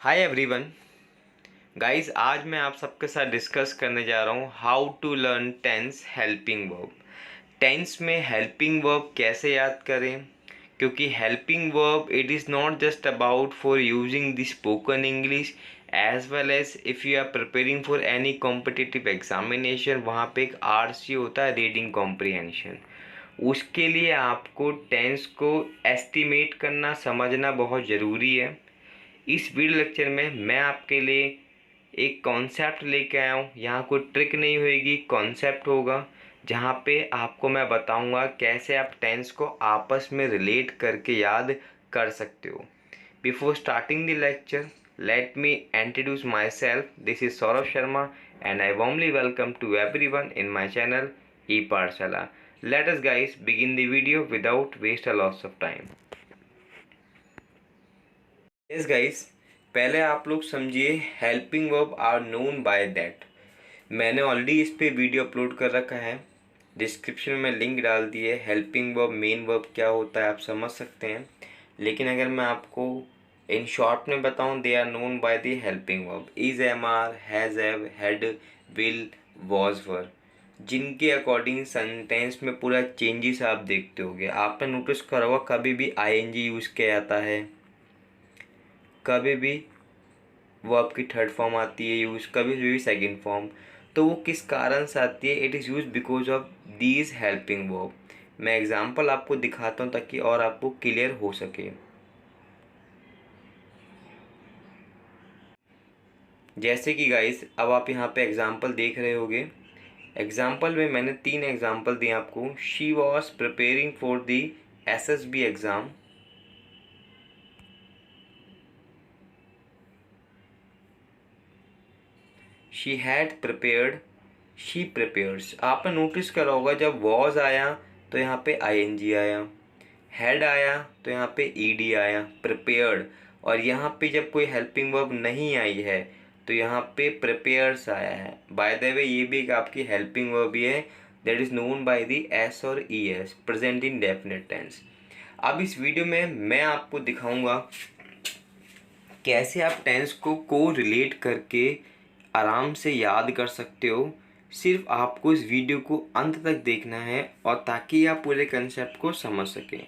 Hi everyone guys, आज मैं आप सबके साथ डिस्कस करने जा रहा हूँ how to learn tense helping verb. Tense में हेल्पिंग वर्ब कैसे याद करें, क्योंकि helping verb it is not just about for using the spoken English as well as if you are preparing for any competitive examination. वहाँ पे एक RC होता है, रीडिंग कॉम्प्रिहेंशन। उसके लिए आपको टेंस को एस्टिमेट करना, समझना बहुत ज़रूरी है। इस वीडियो लेक्चर में मैं आपके लिए एक कॉन्सेप्ट लेके आया हूँ। यहाँ कोई ट्रिक नहीं होएगी, कॉन्सेप्ट होगा जहाँ पे आपको मैं बताऊँगा कैसे आप टेंस को आपस में रिलेट करके याद कर सकते हो। Before starting the lecture, let me introduce myself. This is Saurabh Sharma and I warmly welcome to everyone in my channel ePathshala. Let us guys begin the video without waste a lots of time. Yes guys, पहले आप लोग समझिए helping verb are known by that. मैंने already इस पे video upload कर रखा है, डिस्क्रिप्शन में लिंक डाल दिए। हेल्पिंग वर्ब मेन वर्ब क्या होता है आप समझ सकते हैं, लेकिन अगर मैं आपको इन शॉर्ट में बताऊं, they are known by the helping verb is, am are, has, have, had, will, was, were, जिनके अकॉर्डिंग सेंटेंस में पूरा चेंजेस आप देखते होगे। आपने नोटिस करा होगा कभी भी आईएनजी यूज़ किया जाता है, कभी भी वर्ब की थर्ड फॉर्म आती है यूज़, कभी भी सेकंड फॉर्म। तो वो किस कारण से आती है? It is use because of these helping verb. मैं एग्जांपल आपको दिखाता हूँ ताकि और आपको क्लियर हो सके। जैसे कि गाइस अब आप यहाँ पे एग्जांपल देख रहे होगे। एग्जांपल में मैंने 3 एग्जांपल दिए आपको। She was preparing for the SSB exam. She had prepared, she prepares. आपने नोटिस करा होगा जब वॉज आया तो यहाँ पे आईएनजी आया, हैड आया तो यहाँ पे ईडी आया, प्रिपेयर्ड। और यहाँ पे जब कोई हेल्पिंग वर्ब नहीं आई है तो यहाँ पे प्रिपेयर्स आया है। बाय द वे ये भी एक आपकी हेल्पिंग वर्ब ही है, that is known by the S और E S, present indefinite tense. अब इस वीडियो में मैं आपको दिखाऊंगा कैसे आप टेंस को रिलेट करके आराम से याद कर सकते हो। सिर्फ आपको इस वीडियो को अंत तक देखना है और ताकि आप पूरे कंसेप्ट को समझ सकें।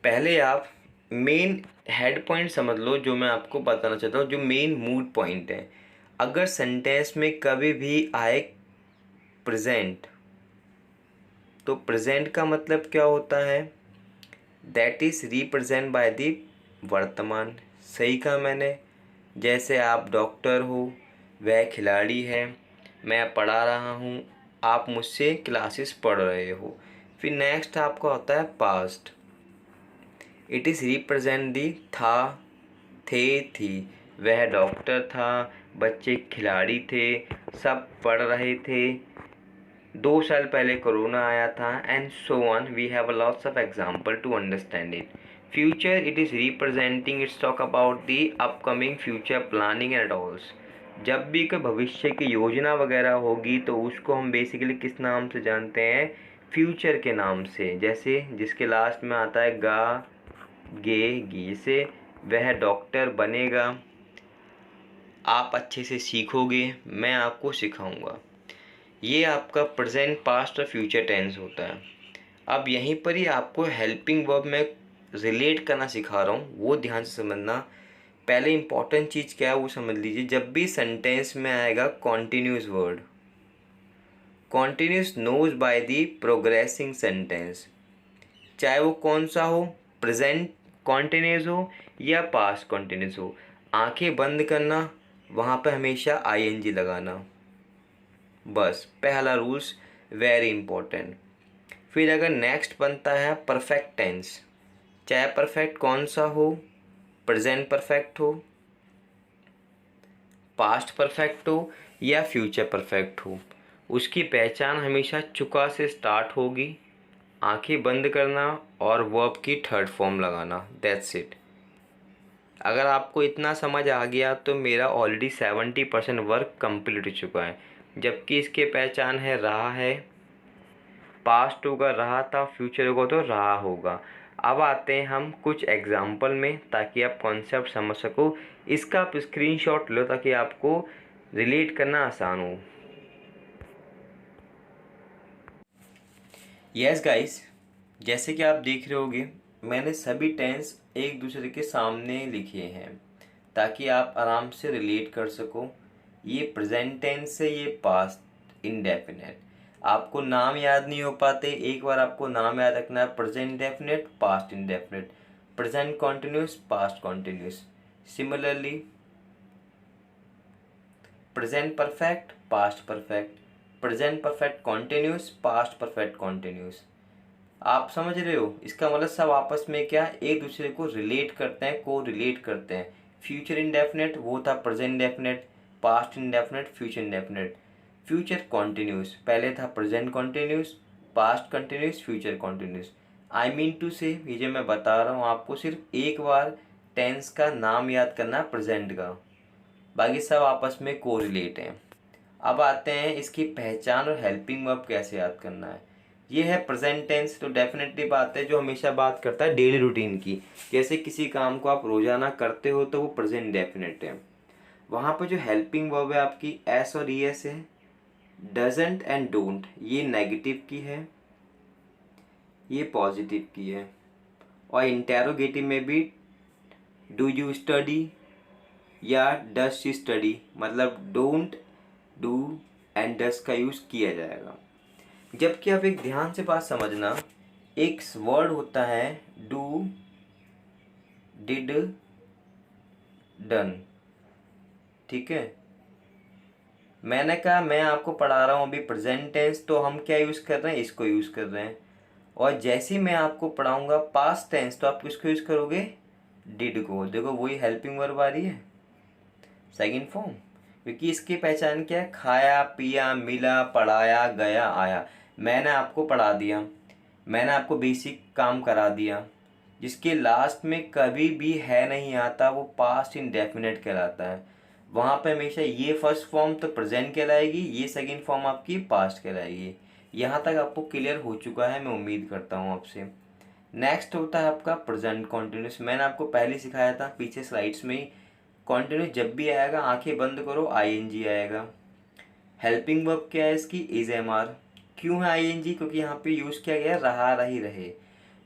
पहले आप मेन हेड पॉइंट समझ लो जो मैं आपको बताना चाहता हूँ, जो मेन मूड पॉइंट है। अगर सेंटेंस में कभी भी आए प्रेजेंट, तो प्रेजेंट का मतलब क्या होता है? That is represent by the वर्तमान। सही कहा मैंने। जैसे आप डॉक्टर हो, वह खिलाड़ी है, मैं पढ़ा रहा हूँ, आप मुझसे क्लासेस पढ़ रहे हो। फिर नेक्स्ट आपका होता है past. It is represent the था, थे, थी। वह डॉक्टर था, बच्चे खिलाड़ी थे, सब पढ़ रहे थे, 2 साल पहले कोरोना आया था, and so on. We have a lots of example to understand it. Future it is representing, it's talk about the upcoming future planning and alls. जब भी कोई भविष्य की योजना वगैरह होगी तो उसको हम बेसिकली किस नाम से जानते हैं? फ्यूचर के नाम से। जैसे जिसके लास्ट में आता है गा, गे, गी से। वह डॉक्टर बनेगा, आप अच्छे से सीखोगे, मैं आपको सिखाऊंगा। ये आपका प्रेजेंट, पास्ट और फ्यूचर टेंस होता है। अब यहीं पर ही आपको हेल्पिंग वर्ब में रिलेट करना सिखा रहा हूँ, वो ध्यान से समझना। पहले इंपॉर्टेंट चीज़ क्या है वो समझ लीजिए। जब भी सेंटेंस में आएगा continuous word, continuous knows by the progressing sentence, चाहे वो कौन सा हो, प्रेजेंट कॉन्टिन्यूस हो या पास्ट कॉन्टिन्यूस हो। आंखें बंद करना, वहाँ पे हमेशा आईएनजी लगाना, बस पहला रूल्स, वेरी इंपॉर्टेंट। फिर अगर नेक्स्ट बनता है परफेक्ट टेंस, चाहे परफेक्ट कौन सा हो, प्रेजेंट परफेक्ट हो, पास्ट परफेक्ट हो या फ्यूचर परफेक्ट हो, उसकी पहचान हमेशा चुका से स्टार्ट होगी। आंखें बंद करना और वर्ब की थर्ड फॉर्म लगाना, दैट्स इट। अगर आपको इतना समझ आ गया तो मेरा ऑलरेडी 70% वर्क कंप्लीट हो चुका है। जबकि इसके पहचान है रहा है, पास्ट होगा रहा था, फ्यूचर होगा तो रहा होगा। अब आते हैं हम कुछ एग्जाम्पल में, ताकि आप कॉन्सेप्ट समझ सको। इसका आप स्क्रीनशॉट लो ताकि आपको रिलेट करना आसान हो। यस गाइस, जैसे कि आप देख रहे होगे मैंने सभी टेंस एक दूसरे के सामने लिखे हैं ताकि आप आराम से रिलेट कर सको। ये प्रेजेंट टेंस है, ये पास्ट इंडेफिनिट। आपको नाम याद नहीं हो पाते, एक बार आपको नाम याद रखना है। Present indefinite, past indefinite, present continuous, past continuous. Similarly present perfect, past perfect, present perfect continuous, past perfect continuous. आप समझ रहे हो? इसका मतलब सब आपस में क्या एक दूसरे को रिलेट करते हैं, को रिलेट करते हैं। फ्यूचर इंडेफिनिट वो था present indefinite, past indefinite future indefinite. Future continuous पहले था present continuous, past continuous, future continuous. I mean to say ये जो मैं बता रहा हूँ आपको सिर्फ एक बार टेंस का नाम याद करना है प्रेजेंट का, बाकी सब आपस में को रिलेट हैं। अब आते हैं इसकी पहचान और हेल्पिंग वर्ब कैसे याद करना है। ये है प्रेजेंट टेंस, तो डेफिनेटली बात है जो हमेशा बात करता है डेली रूटीन की। जैसे किसी काम को आप रोजाना करते हो तो वो प्रेजेंट डेफिनेट है। वहाँ पर जो हेल्पिंग वर्ब है आपकी एस और ई एस है। डजंट एंड डोंट ये नेगेटिव की है, ये पॉजिटिव की है। और इंटेरोगेटिव में भी डू यू स्टडी या डज शी स्टडी, मतलब डोंट, डू एंड डज का यूज़ किया जाएगा। जबकि आप एक ध्यान से बात समझना, एक वर्ड होता है डू, डिड, डन, ठीक है। मैंने कहा मैं आपको पढ़ा रहा हूँ अभी प्रेजेंट टेंस, तो हम क्या यूज़ कर रहे हैं, इसको यूज़ कर रहे हैं। और जैसे ही मैं आपको पढ़ाऊँगा पास्ट टेंस तो आप किसको यूज़ करोगे, डिड को। देखो वही हेल्पिंग वर्ब आ रही है, सेकंड फॉर्म। क्योंकि इसकी पहचान क्या है, खाया, पिया, मिला, पढ़ाया, गया, आया। मैंने आपको पढ़ा दिया, मैंने आपको बेसिक काम करा दिया। जिसके लास्ट में कभी भी है नहीं आता वो पास्ट इंडेफिनिट कहलाता है। वहाँ पे हमेशा ये फर्स्ट फॉर्म तो प्रेजेंट कहलाएगी, ये सेकंड फॉर्म आपकी पास्ट कहलाएगी। यहाँ तक आपको क्लियर हो चुका है, मैं उम्मीद करता हूँ आपसे। नेक्स्ट होता है आपका प्रेजेंट कॉन्टिन्यूस। मैंने आपको पहले सिखाया था पीछे स्लाइड्स में ही। कॉन्टिन्यूस जब भी आएगा आंखें बंद करो, आईएनजी आएगा। हेल्पिंग वर्ब क्या है इसकी, इज एम आर। क्यों है आईएनजी, क्योंकि यहाँ पे यूज़ किया गया रहा, रही, रहे।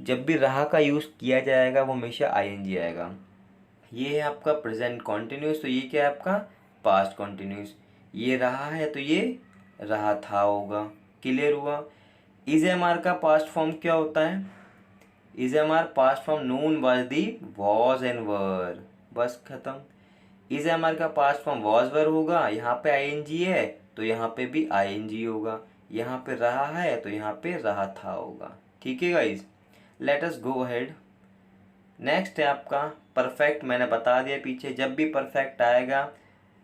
जब भी रहा का यूज़ किया जाएगा वो हमेशा आईएनजी आएगा। ये है आपका प्रेजेंट कॉन्टिन्यूस, तो ये क्या है आपका पास्ट कॉन्टिन्यूस। ये रहा है तो ये रहा था होगा। क्लियर हुआ? इज एम आर का पास्ट फॉर्म क्या होता है, is am are past form known was the was and were, बस खत्म। इज एम आर का पास्ट फॉर्म वॉज वर होगा, यहाँ पे आईएनजी है तो यहाँ पे भी आईएनजी होगा। यहाँ पे रहा है तो यहाँ पे रहा था होगा। ठीक है guys, let us go ahead. Next है आपका परफेक्ट। मैंने बता दिया पीछे, जब भी परफेक्ट आएगा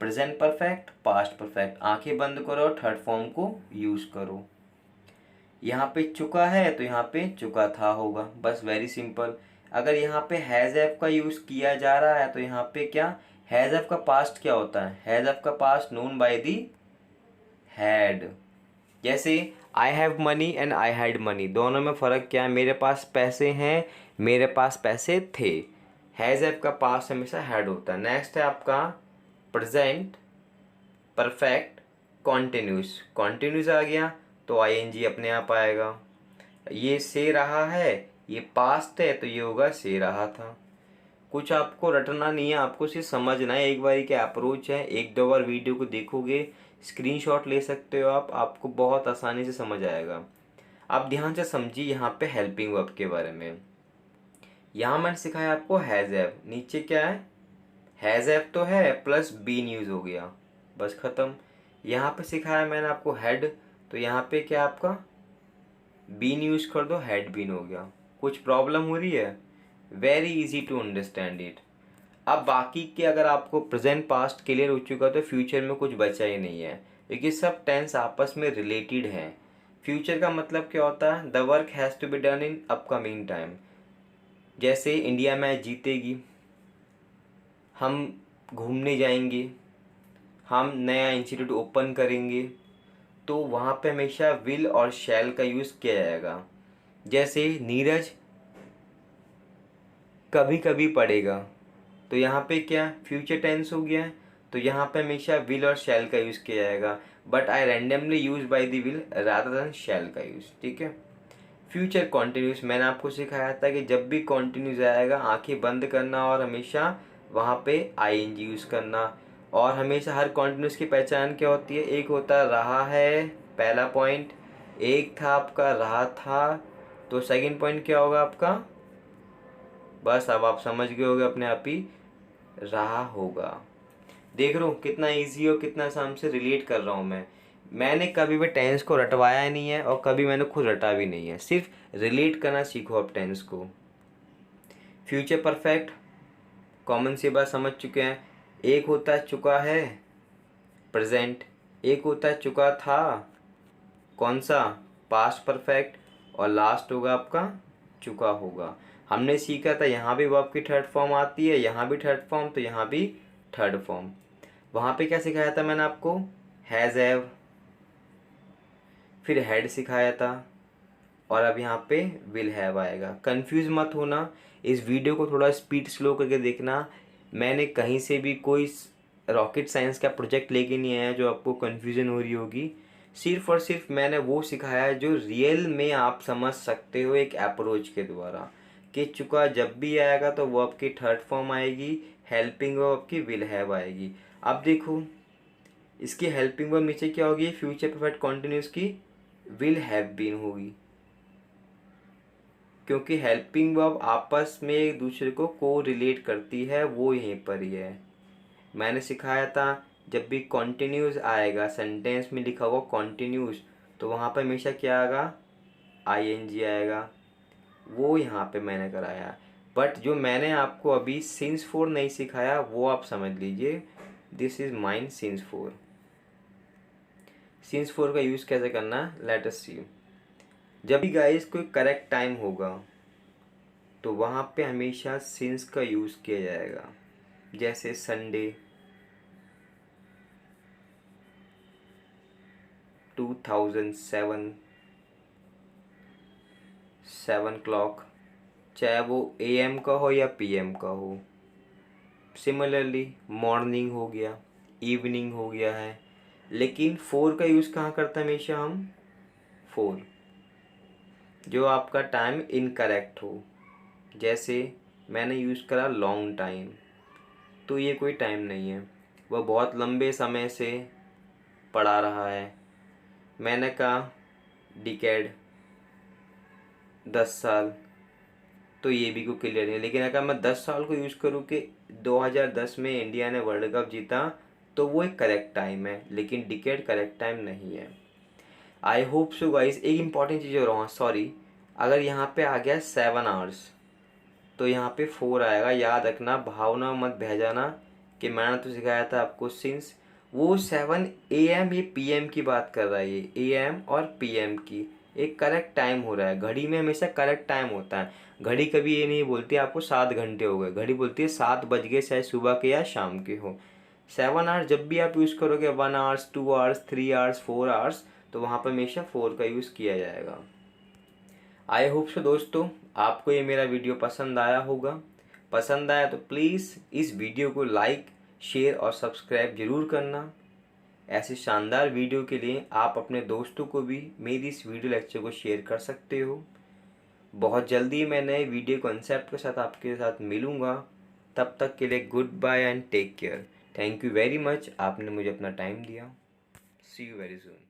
प्रेजेंट परफेक्ट, पास्ट परफेक्ट, आंखें बंद करो, थर्ड फॉर्म को यूज करो। यहाँ पे चुका है तो यहाँ पे चुका था होगा, बस वेरी सिंपल। अगर यहाँ पे हैज हैव का यूज किया जा रहा है तो यहाँ पे क्या, हैज हैव का पास्ट क्या होता है, हैज हैव का past known by the had. जैसे I have money and I had money, दोनों में फ़र्क क्या है, मेरे पास पैसे हैं, मेरे पास पैसे थे। हैज़ हैव का पास्ट हमेशा हैड होता है। नेक्स्ट है आपका प्रेजेंट परफेक्ट कॉन्टिन्यूस। कॉन्टिन्यूस आ गया तो आईएनजी अपने आप आएगा। ये से रहा है, ये पास्ट है तो ये होगा से रहा था। कुछ आपको रटना नहीं है, आपको सिर्फ समझना है। एक बार क्या अप्रोच है, एक दो बार वीडियो को देखोगे, स्क्रीनशॉट ले सकते हो आप, आपको बहुत आसानी से समझ आएगा। आप ध्यान से समझिए यहाँ पे हेल्पिंग वर्ब के बारे में। यहाँ मैंने सिखाया आपको हैज़ हैव, नीचे क्या है, हैज़ हैव तो है प्लस बीन यूज हो गया, बस खत्म। यहाँ पे सिखाया मैंने आपको हैड, तो यहाँ पे क्या आपका बीन यूज कर दो, हैड बीन हो गया। कुछ प्रॉब्लम हो रही है? Very easy to understand it. अब बाकी के अगर आपको प्रेजेंट पास्ट क्लियर हो चुका तो फ्यूचर में कुछ बचा ही नहीं है, क्योंकि सब टेंस आपस में रिलेटेड हैं। फ्यूचर का मतलब क्या होता है, the work has to be done in upcoming time. जैसे इंडिया मैच जीतेगी, हम घूमने जाएंगे, हम नया इंस्टीट्यूट ओपन करेंगे, तो वहाँ पे हमेशा विल और शैल का यूज़ किया जाएगा। जैसे नीरज कभी कभी पड़ेगा, तो यहाँ पे क्या फ्यूचर टेंस हो गया है, तो यहाँ पे हमेशा विल और शैल का यूज़ किया जाएगा, but I randomly use by the will rather than shall का यूज़, ठीक है। फ्यूचर कॉन्टिन्यूस मैंने आपको सिखाया था कि जब भी कॉन्टिन्यूस आएगा आंखें बंद करना और हमेशा वहाँ पे आईएनजी यूज़ करना। और हमेशा हर कॉन्टिन्यूस की पहचान क्या होती है, एक होता रहा है पहला पॉइंट, एक था आपका रहा था, तो सेकंड पॉइंट क्या होगा आपका, बस अब आप समझ गए होगे अपने आप ही, रहा होगा। देख रहा हूँ कितना इजी और कितना आसान से रिलेट कर रहा हूँ मैंने कभी भी टेंस को रटवाया नहीं है और कभी मैंने खुद रटा भी नहीं है, सिर्फ रिलेट करना सीखो आप टेंस को। फ्यूचर परफेक्ट कॉमन सी बात समझ चुके हैं, एक होता है चुका है प्रेजेंट, एक होता है चुका था कौन सा पास्ट परफेक्ट, और लास्ट होगा आपका चुका होगा। हमने सीखा था यहाँ भी वर्ब की थर्ड फॉर्म आती है, यहाँ भी थर्ड फॉर्म, तो यहाँ भी थर्ड फॉर्म। वहाँ पे क्या सिखाया था मैंने आपको, हैज़ हैव, फिर हैड सिखाया था, और अब यहाँ पे विल हैव आएगा। कंफ्यूज मत होना, इस वीडियो को थोड़ा स्पीड स्लो करके देखना। मैंने कहीं से भी कोई रॉकेट साइंस का प्रोजेक्ट लेके नहीं आया जो आपको कन्फ्यूज़न हो रही होगी। सिर्फ और सिर्फ मैंने वो सिखाया है जो रियल में आप समझ सकते हो एक अप्रोच के द्वारा, कि चुका जब भी आएगा तो वो आपकी थर्ड फॉर्म आएगी, हेल्पिंग वर्ब आपकी विल हैव आएगी। अब देखो इसकी हेल्पिंग वर्ब नीचे क्या होगी, फ्यूचर परफेक्ट कंटिन्यूअस की विल हैव बीन होगी, क्योंकि हेल्पिंग वर्ब आपस में एक दूसरे को रिलेट करती है, वो यहीं पर ही है। मैंने सिखाया था जब भी कॉन्टिन्यूस आएगा, सेंटेंस में लिखा हुआ कॉन्टिन्यूस, तो वहाँ पर हमेशा क्या आएगा, आईएनजी आएगा, वो यहाँ पे मैंने कराया। बट जो मैंने आपको अभी सिंस फोर नहीं सिखाया वो आप समझ लीजिए, this is mine since four. Since four का यूज़ कैसे करना, लेट अस सी। जब भी गाइस कोई करेक्ट टाइम होगा तो वहाँ पे हमेशा सिंस का यूज़ किया जाएगा, जैसे संडे 2007 7 o'clock, चाहे वो AM का हो या PM का हो। सिमिलरली मॉर्निंग हो गया, इवनिंग हो गया है, लेकिन फोर का यूज़ कहाँ करते हैं हमेशा हम, फोर जो आपका टाइम इनकरेक्ट हो। जैसे मैंने यूज़ करा लॉन्ग टाइम, तो ये कोई टाइम नहीं है, वह बहुत लंबे समय से पढ़ा रहा है। मैंने कहा डिकेड 10 साल, तो ये भी कोई क्लियर नहीं है। लेकिन अगर मैं 10 साल को यूज़ करूँ कि 2010 में इंडिया ने वर्ल्ड कप जीता, तो वो एक करेक्ट टाइम है, लेकिन डिकेड करेक्ट टाइम नहीं है। I hope so guys. एक इंपॉर्टेंट चीज़ और सॉरी, अगर यहाँ पे आ गया 7 आवर्स तो यहाँ पे 4 आएगा, याद रखना, भावना मत भेजाना कि मैंने तो सिखाया था आपको सिंस। वो 7 AM ये PM की बात कर रहा है, ये AM और PM की एक करेक्ट टाइम हो रहा है। घड़ी में हमेशा करेक्ट टाइम होता है, घड़ी कभी ये नहीं बोलती आपको 7 घंटे हो गए, घड़ी बोलती है 7 बज गए, चाहे सुबह के या शाम के हो। 7 आवर्स जब भी आप यूज़ करोगे, 1 आवर्स 2 आवर्स 3 आवर्स 4 आवर्स, तो वहाँ पर हमेशा 4 का यूज़ किया जाएगा। आई होप सो दोस्तों आपको ये मेरा वीडियो पसंद आया होगा। पसंद आया तो प्लीज़ इस वीडियो को लाइक शेयर और सब्सक्राइब ज़रूर करना। ऐसे शानदार वीडियो के लिए आप अपने दोस्तों को भी मेरी इस वीडियो लेक्चर को शेयर कर सकते हो। बहुत जल्दी मैं नए वीडियो कॉन्सेप्ट के साथ आपके साथ मिलूँगा। तब तक के लिए good bye and take care. Thank you very much, आपने मुझे अपना टाइम दिया। See you very soon.